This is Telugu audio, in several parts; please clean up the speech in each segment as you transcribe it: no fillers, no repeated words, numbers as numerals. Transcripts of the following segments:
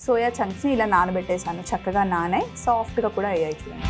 సోయా చంక్స్ని ఇలా నానబెట్టేసాను. చక్కగా నానాయి, సాఫ్ట్గా కూడా అయ్యాయి చూడండి.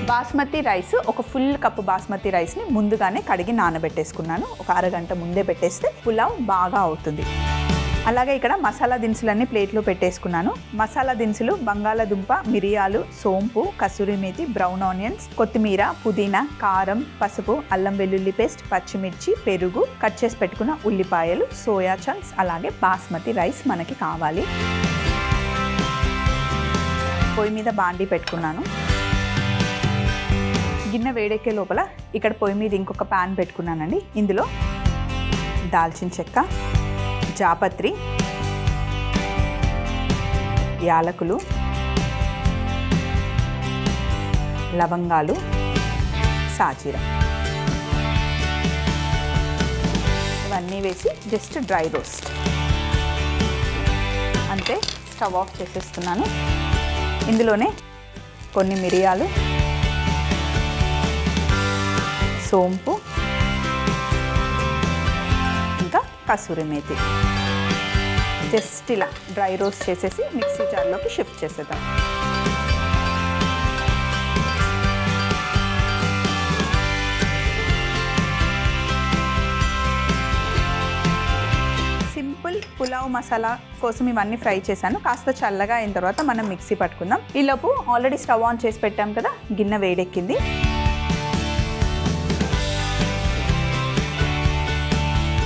బాస్మతి రైస్, ఒక ఫుల్ కప్పు బాస్మతి రైస్ని ముందుగానే కడిగి నానబెట్టేసుకున్నాను. ఒక అరగంట ముందే పెట్టేస్తే పులావ్ బాగా అవుతుంది. అలాగే ఇక్కడ మసాలా దినుసులన్నీ ప్లేట్లో పెట్టేసుకున్నాను. మసాలా దినుసులు బంగాళాదుంప, మిరియాలు, సోంపు, కసూరి మేతి, బ్రౌన్ ఆనియన్స్, కొత్తిమీర, పుదీనా, కారం, పసుపు, అల్లం వెల్లుల్లి పేస్ట్, పచ్చిమిర్చి, పెరుగు, కట్ చేసి పెట్టుకున్న ఉల్లిపాయలు, సోయా చంక్స్, అలాగే బాస్మతి రైస్ మనకి కావాలి. పొయ్యి మీద బాండీ పెట్టుకున్నాను. గిన్నె వేడెక్కే లోపల ఇక్కడ పొయ్యి మీద ఇంకొక ప్యాన్ పెట్టుకున్నానండి. ఇందులో దాల్చిన చెక్క, జాపత్రి, యాలకులు, లవంగాలు, సాజీర ఇవన్నీ వేసి జస్ట్ డ్రై రోస్ట్ అంతే. స్టవ్ ఆఫ్ చేసేస్తున్నాను. ఇందులోనే కొన్ని మిరియాలు, సోంపు, ఇంకా కసూరి మేతి జస్ట్ ఇలా డ్రై రోస్ట్ చేసేసి మిక్సీ జార్లోకి షిఫ్ట్ చేసేద్దాం. సింపుల్ పులావ్ మసాలా కోసం ఇవన్నీ ఫ్రై చేశాను. కాస్త చల్లగా అయిన తర్వాత మనం మిక్సీ పట్టుకుందాం. ఈలోపు ఆల్రెడీ స్టవ్ ఆన్ చేసి పెట్టాం కదా, గిన్నె వేడెక్కింది.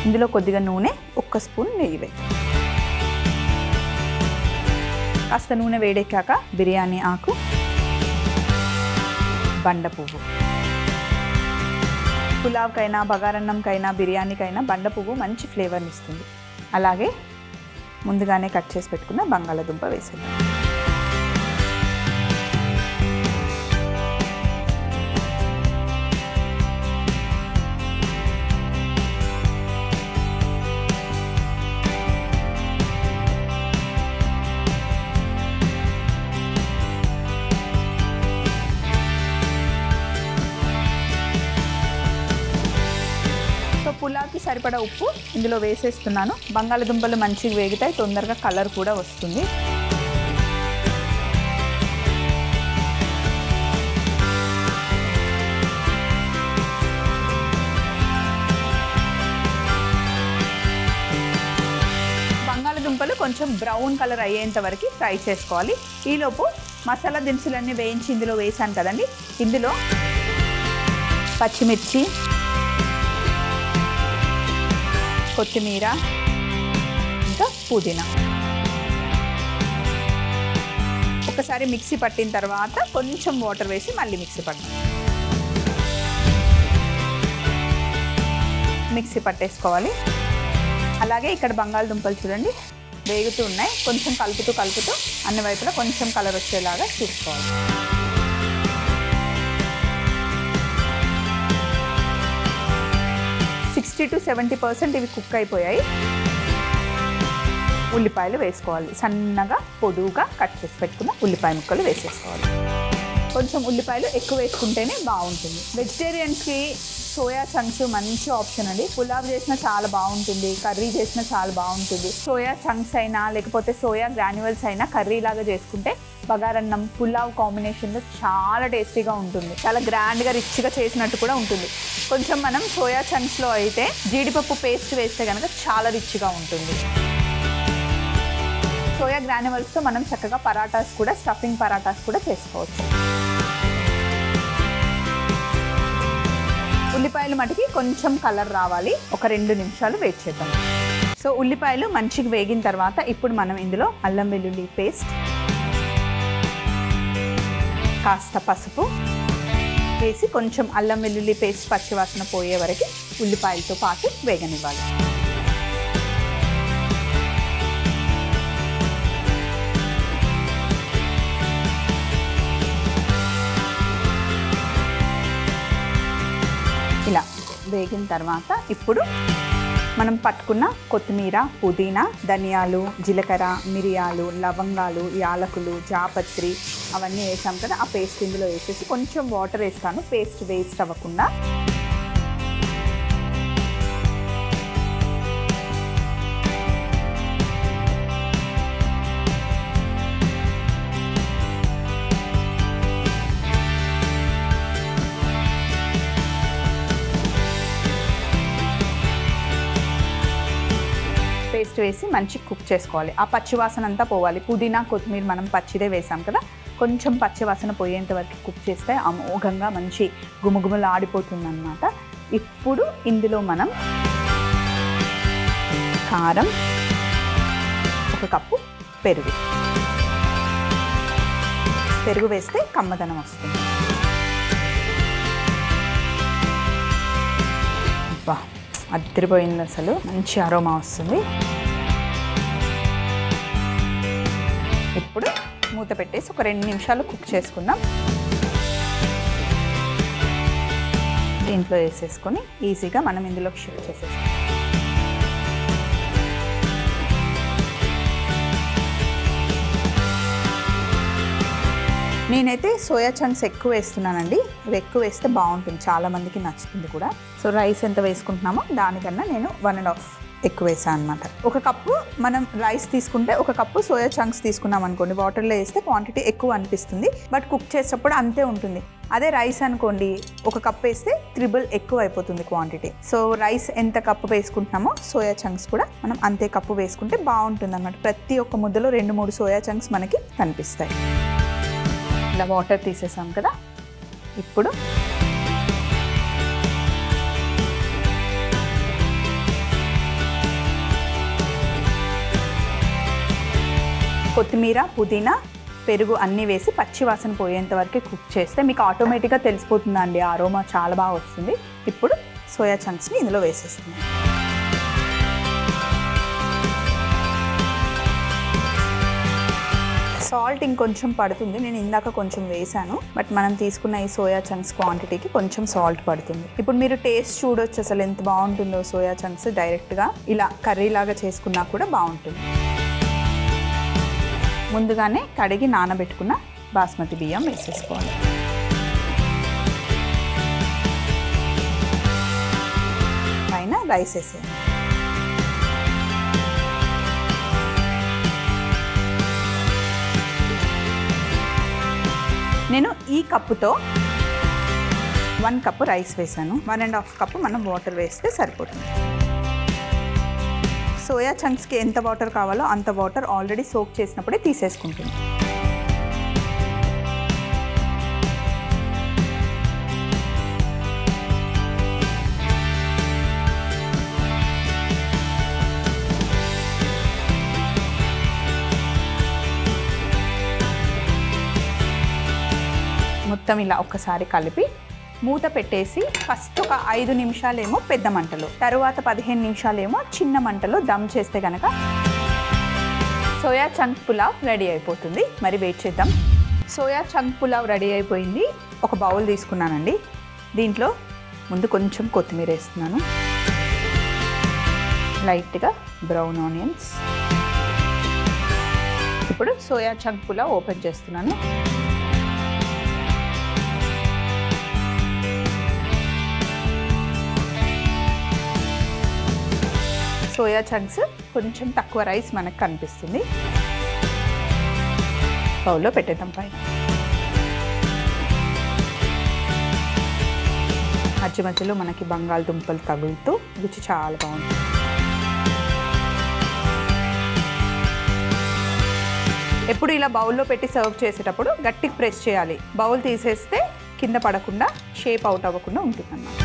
ఇందులో కొద్దిగా నూనె, 1 స్పూన్ నెయ్యి వేయి. కాస్త నూనె వేడెక్కాక బిర్యానీ ఆకు, బండ పువ్వు. పులావ్కైనా, బగారన్నంకైనా, బిర్యానీకైనా బండ పువ్వు మంచి ఫ్లేవర్ని ఇస్తుంది. అలాగే ముందుగానే కట్ చేసి పెట్టుకున్న బంగాళాదుంప వేసేద్దాం. పులావ్కి సరిపడా ఉప్పు ఇందులో వేసేస్తున్నాను. బంగాళదుంపలు మంచిగా వేగుతాయి, తొందరగా కలర్ కూడా వస్తుంది. బంగాళదుంపలు కొంచెం బ్రౌన్ కలర్ అయ్యేంత వరకు ఫ్రై చేసుకోవాలి. ఈలోపు మసాలా దినుసులన్నీ వేయించి ఇందులో వేసాను కదండి. ఇందులో పచ్చిమిర్చి, కొత్తిమీర, ఇంకా పుదీనా ఒకసారి మిక్సీ పట్టిన తర్వాత కొంచెం వాటర్ వేసి మళ్ళీ మిక్సీ పడతాం. మిక్సీ పట్టేసుకోవాలి. అలాగే ఇక్కడ బంగాళదుంపలు చూడండి వేగుతూ ఉన్నాయి. కొంచెం కలుపుతూ అన్ని వైపులా కొంచెం కలర్ వచ్చేలాగా చూసుకోవాలి. to 70% ఇవి కుక్ అయిపోయాయి. ఉల్లిపాయలు వేసుకోవాలి. సన్నగా పొడువుగా కట్ చేసి పెట్టుకున్న ఉల్లిపాయ ముక్కలు వేసేసుకోవాలి. కొంచెం ఉల్లిపాయలు ఎక్కువ వేసుకుంటేనే బాగుంటుంది. వెజిటేరియన్స్కి సోయా చంక్స్ మంచి ఆప్షన్ అండి. పులావ్ చేసినా చాలా బాగుంటుంది, కర్రీ చేసినా చాలా బాగుంటుంది. సోయా చంక్స్ అయినా లేకపోతే సోయా గ్రాన్యువల్స్ అయినా కర్రీ లాగా చేసుకుంటే బగారన్నం, పులావ్ కాంబినేషన్లో చాలా టేస్టీగా ఉంటుంది. చాలా గ్రాండ్గా రిచ్గా చేసినట్టు కూడా ఉంటుంది. కొంచెం మనం సోయా చంక్స్లో అయితే జీడిపప్పు పేస్ట్ వేస్తే కనుక చాలా రిచ్గా ఉంటుంది. సోయా గ్రాన్యువల్స్తో మనం చక్కగా పరాటాస్ కూడా, స్టఫింగ్ పరాటాస్ కూడా చేసుకోవచ్చు. ఉల్లిపాయలు మటుకి కొంచెం కలర్ రావాలి. ఒక 2 నిమిషాలు వెయిట్ చేద్దాం. సో ఉల్లిపాయలు మంచిగా వేగిన తర్వాత ఇప్పుడు మనం ఇందులో అల్లం వెల్లుల్లి పేస్ట్, కాస్త పసుపు వేసి కొంచెం అల్లం వెల్లుల్లి పేస్ట్ పచ్చివాసన పోయే వరకు ఉల్లిపాయలతో పాటు వేగనివ్వాలి. ఇలా వేగిన తర్వాత ఇప్పుడు మనం పట్టుకున్న కొత్తిమీర, పుదీనా, ధనియాలు, జీలకర్ర, మిరియాలు, లవంగాలు, యాలకులు, జాపత్రి అవన్నీ వేసాం కదా, ఆ పేస్ట్ ఇందులో వేసేసి కొంచెం వాటర్ వేస్తాను పేస్ట్ వేస్ట్ అవ్వకుండా. పేస్ట్ వేసి మంచి కుక్ చేసుకోవాలి. ఆ పచ్చివాసన అంతా పోవాలి. పుదీనా కొత్తిమీర మనం పచ్చిదే వేసాం కదా, కొంచెం పచ్చివాసన పోయేంత వరకు కుక్ చేస్తే అమోఘంగా మంచి గుమగుమలు ఆడిపోతుంది అన్నమాట. ఇప్పుడు ఇందులో మనం కారం, 1 కప్పు పెరుగు వేస్తే కమ్మదనం వస్తుంది. అబ్బా అదిరిపోయింది, అసలు మంచి అరోమా వస్తుంది. ఇప్పుడు మూత పెట్టేసి ఒక 2 నిమిషాలు కుక్ చేసుకుందాం. దీంట్లో వేసేసుకొని ఈజీగా మనం ఇందులోకి షిఫ్ట్ చేసేస్తాం. నేనైతే సోయా చంక్స్ ఎక్కువ వేస్తున్నానండి. ఇవి ఎక్కువ వేస్తే బాగుంటుంది, చాలామందికి నచ్చుతుంది కూడా. సో రైస్ ఎంత వేసుకుంటున్నామో దానికన్నా నేను 1.5 ఎక్కువ వేసాను అనమాట. 1 కప్పు మనం రైస్ తీసుకుంటే 1 కప్పు సోయా చంక్స్ తీసుకున్నాం అనుకోండి, వాటర్లో వేస్తే క్వాంటిటీ ఎక్కువ అనిపిస్తుంది, బట్ కుక్ చేసేటప్పుడు అంతే ఉంటుంది. అదే రైస్ అనుకోండి 1 కప్ వేస్తే 3 ఎక్కువ అయిపోతుంది క్వాంటిటీ. సో రైస్ ఎంత కప్పు వేసుకుంటున్నామో సోయా చంక్స్ కూడా మనం అంతే కప్పు వేసుకుంటే బాగుంటుంది అన్నమాట. ప్రతి ఒక్క ముద్దలో 2-3 సోయా చంక్స్ మనకి కనిపిస్తాయి. ఇలా వాటర్ తీసేసాం కదా, ఇప్పుడు కొత్తిమీర, పుదీనా, పెరుగు అన్నీ వేసి పచ్చివాసన పోయేంత వరకు కుక్ చేస్తే మీకు ఆటోమేటిక్గా తెలిసిపోతుందండి, అరోమా చాలా బాగా వస్తుంది. ఇప్పుడు సోయా చంక్స్ని ఇందులో వేసేస్తున్నాం. సాల్ట్ ఇంకొంచెం పడుతుంది, నేను ఇందాక కొంచెం వేసాను, బట్ మనం తీసుకున్న ఈ సోయా చంక్స్ క్వాంటిటీకి కొంచెం సాల్ట్ పడుతుంది. ఇప్పుడు మీరు టేస్ట్ చూడొచ్చు అసలు ఎంత బాగుంటుందో. సోయా చంక్స్ డైరెక్ట్గా ఇలా కర్రీ లాగా చేసుకున్నా కూడా బాగుంటుంది. ముందుగానే కడిగి నానబెట్టుకున్న బాస్మతి బియ్యం వేసేసుకోవాలి. పైన రైస్ వేసేయాలి. నేను ఈ కప్పుతో 1 కప్పు రైస్ వేసాను, 1.5 కప్పు మనం వాటర్ వేస్తే సరిపోతుంది. సోయా చంక్స్కి ఎంత వాటర్ కావాలో అంత వాటర్ ఆల్రెడీ సోక్ చేసినప్పుడే తీసేసుకుంటుంది. మొత్తం ఇలా ఒక్కసారి కలిపి మూత పెట్టేసి ఫస్ట్ ఒక 5 నిమిషాలేమో పెద్ద మంటలో, తరువాత 15 నిమిషాలేమో చిన్న మంటలో దమ్ చేస్తే కనుక సోయా చంక్ పులావ్ రెడీ అయిపోతుంది. మరి వెయిట్ చేద్దాం. సోయా చంక్ పులావ్ రెడీ అయిపోయింది. ఒక బౌల్ తీసుకున్నానండి, దీంట్లో ముందు కొంచెం కొత్తిమీర వేస్తున్నాను, లైట్గా బ్రౌన్ ఆనియన్స్. ఇప్పుడు సోయా చంక్ పులావ్ ఓపెన్ చేస్తున్నాను. సోయా చంక్స్ కొంచెం తక్కువ రైస్ మనకు కనిపిస్తుంది. బౌల్లో పెట్టేద్దాం. పైన మధ్య మధ్యలో మనకి బంగాళదుంపలు తగులుతూ రుచి చాలా బాగుంటుంది. ఎప్పుడు ఇలా బౌల్లో పెట్టి సర్వ్ చేసేటప్పుడు గట్టిగా ప్రెస్ చేయాలి. బౌల్ తీసేస్తే కింద పడకుండా, షేప్ అవుట్ అవ్వకుండా ఉంటుందన్నమాట.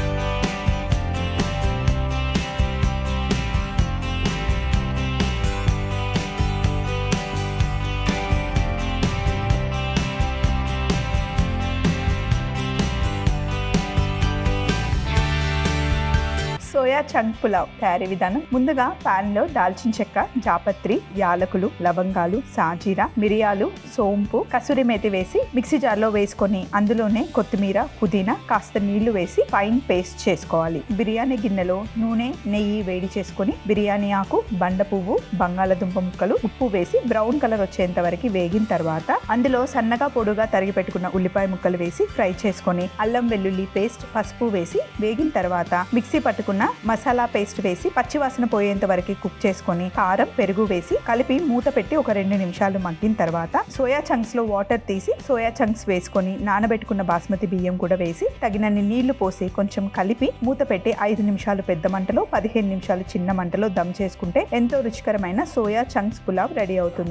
సోయా చంక్ పులావ్ తయారీ విధానం. ముందుగా పాన్ లో దాల్చిన చెక్క, జాపత్రి, యాలకులు, లవంగాలు, సాజీరా, మిరియాలు, సోంపు, కసూరి మేతి వేసి మిక్సీ జార్లో వేసుకొని అందులోనే కొత్తిమీర, పుదీనా, కాస్త నీళ్లు వేసి ఫైన్ పేస్ట్ చేసుకోవాలి. బిర్యానీ గిన్నెలో నూనె, నెయ్యి వేడి చేసుకొని బిర్యానీ ఆకు, బండ పువ్వు, బంగాళదుంప ముక్కలు, ఉప్పు వేసి బ్రౌన్ కలర్ వచ్చేంత వరకు వేగిన తర్వాత అందులో సన్నగా పొడుగా తరిగి పెట్టుకున్న ఉల్లిపాయ ముక్కలు వేసి ఫ్రై చేసుకొని అల్లం వెల్లుల్లి పేస్ట్, పసుపు వేసి వేగిన తర్వాత మిక్సీ పట్టుకున్న పెట్టుకున్న మసాలా పేస్ట్ వేసి పచ్చివాసన పోయేంత వరకు కుక్ చేసుకొని కారం పెరుగు వేసి కలిపి మూత పెట్టి ఒక 2 నిమిషాలు మగ్గిన తర్వాత సోయా చంక్స్ లో వాటర్ తీసి సోయా చంక్స్ వేసుకొని నానబెట్టుకున్న బాస్మతి బియ్యం కూడా వేసి తగినన్ని నీళ్లు పోసి కొంచెం కలిపి మూత పెట్టి 5 నిమిషాలు పెద్ద మంటలో 15 నిమిషాలు చిన్న మంటలో దమ్ చేసుకుంటే ఎంతో రుచికరమైన సోయా చంక్స్ పులావ్ రెడీ అవుతుంది.